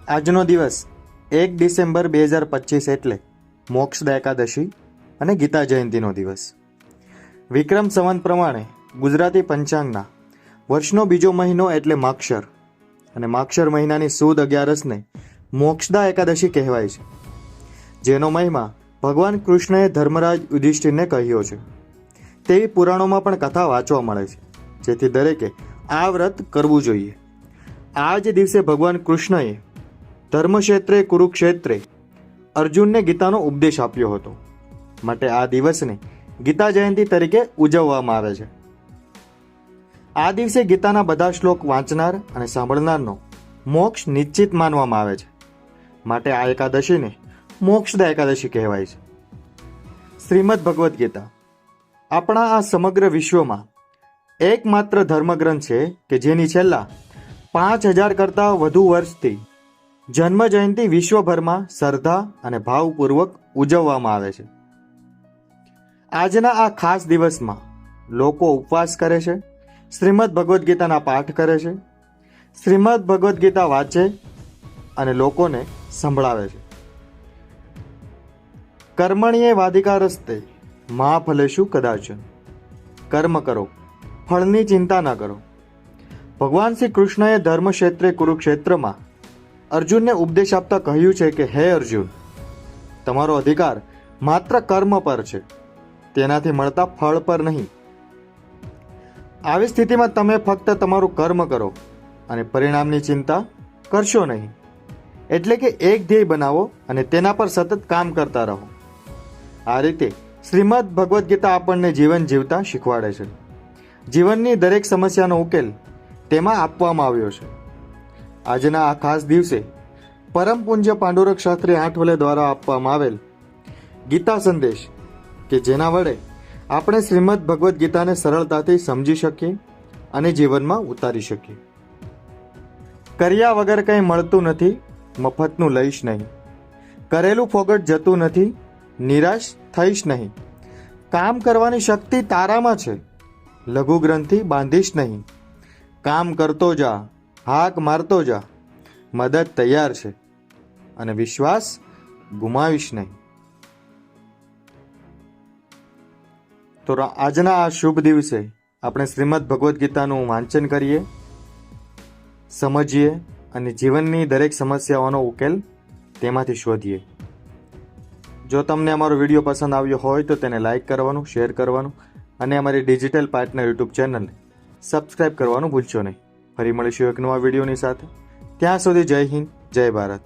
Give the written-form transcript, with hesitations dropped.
આજનો દિવસ 1 ડિસેમ્બર 2025 એટલે મોક્ષદા એકાદશી અને ગીતા જયંતિનો દિવસ. વિક્રમ સંવત પ્રમાણે ગુજરાતી પંચાંગના વર્ષનો બીજો મહિનો એટલે માક્ષર અને માક્ષર મહિનાની સુદ 11ને મોક્ષદા એકાદશી કહેવાય છે, જેનો મહિમા ભગવાન કૃષ્ણએ ધર્મરાજ યુધિષ્ઠિરને કહ્યો છે તેવી પુરાણોમાં પણ કથા વાંચવા મળે છે, જેથી દરેકે આ વ્રત કરવું જોઈએ. આ જ દિવસે ભગવાન કૃષ્ણએ ધર્મક્ષેત્રે કુરુક્ષેત્રે અર્જુનને ગીતાનો ઉપદેશ આપ્યો હતો, માટે આ દિવસને ગીતા જયંતિ તરીકે ઉજવવામાં આવે છે. આ દિવસે ગીતાના બધા શ્લોક વાંચનાર અને સાંભળનારનો મોક્ષ નિશ્ચિત માનવામાં આવે છે, માટે આ એકાદશીને મોક્ષદા એકાદશી કહેવાય છે. શ્રીમદ ભગવદ્ ગીતા આપણા આ સમગ્ર વિશ્વમાં એકમાત્ર ધર્મગ્રંથ છે કે જેની છેલ્લા 5000 કરતાં વધુ વર્ષથી જન્મ જયંતિ વિશ્વભરમાં શ્રદ્ધા અને ભાવપૂર્વક ઉજવવામાં આવે છે. આજના આ ખાસ દિવસમાં લોકો ઉપવાસ કરે છે, શ્રીમદ ભગવદ્ ગીતાના પાઠ કરે છે, શ્રીમદ ભગવદ્ ગીતા વાંચે અને લોકોને સંભળાવે છે. કર્મણ્યે વાધિકારસ્તે મા ફલેષુ કદાચન. કર્મ કરો, ફળની ચિંતા ન કરો. ભગવાન શ્રી કૃષ્ણએ ધર્મક્ષેત્રે કુરુક્ષેત્રમાં અર્જુનને ઉપદેશ આપતા કહ્યું છે કે હે અર્જુન, તમારો અધિકાર માત્ર કર્મ પર છે, તેનાથી મળતા ફળ પર નહીં. આવી સ્થિતિમાં તમે ફક્ત તમારું કર્મ કરો અને પરિણામની ચિંતા કરશો નહીં. એટલે કે એક ધ્યેય બનાવો અને તેના પર સતત કામ કરતા રહો. આ રીતે શ્રીમદ ભગવદ્ ગીતા આપણને જીવન જીવતા શીખવાડે છે. જીવનની દરેક સમસ્યાનો ઉકેલ તેમાં આપવામાં આવ્યો છે. આજના આ ખાસ દિવસે પરમ પૂજ્ય પાંડુરંગ શાસ્ત્રી આઠવલે દ્વારા આપવામાં આવેલ ગીતા સંદેશ કે જેના વડે આપણે શ્રીમદ ભગવદ્ ગીતાને સરળતાથી સમજી શકીએ અને જીવનમાં ઉતારી શકીએ. કર્યા વગર કંઈ મળતું નથી, મફતનું લઈશ નહીં. કરેલું ફોગટ જતું નથી, નિરાશ થઈશ નહીં. કામ કરવાની શક્તિ તારામાં છે, લઘુ ગ્રંથિ બાંધીશ નહીં. કામ કરતો જા, હાક મારતો જા, મદદ તૈયાર છે અને વિશ્વાસ ગુમાવીશ નહીં. તો આજના આ શુભ દિવસે આપણે શ્રીમદ ભગવદ્ ગીતાનું વાંચન કરીએ, સમજીએ અને જીવનની દરેક સમસ્યાઓનો ઉકેલ તેમાંથી શોધીએ. જો તમને અમારો વિડીયો પસંદ આવ્યો હોય તો તેને લાઇક કરવાનું, શેર કરવાનું અને અમારી ડિજિટલ પાર્ટનર યુટ્યુબ ચેનલને સબસ્ક્રાઇબ કરવાનું ભૂલશો નહીં. ફરી મળીશું એક નવા વિડીયોની સાથે. ત્યાં સુધી જય હિન્દ, જય ભારત.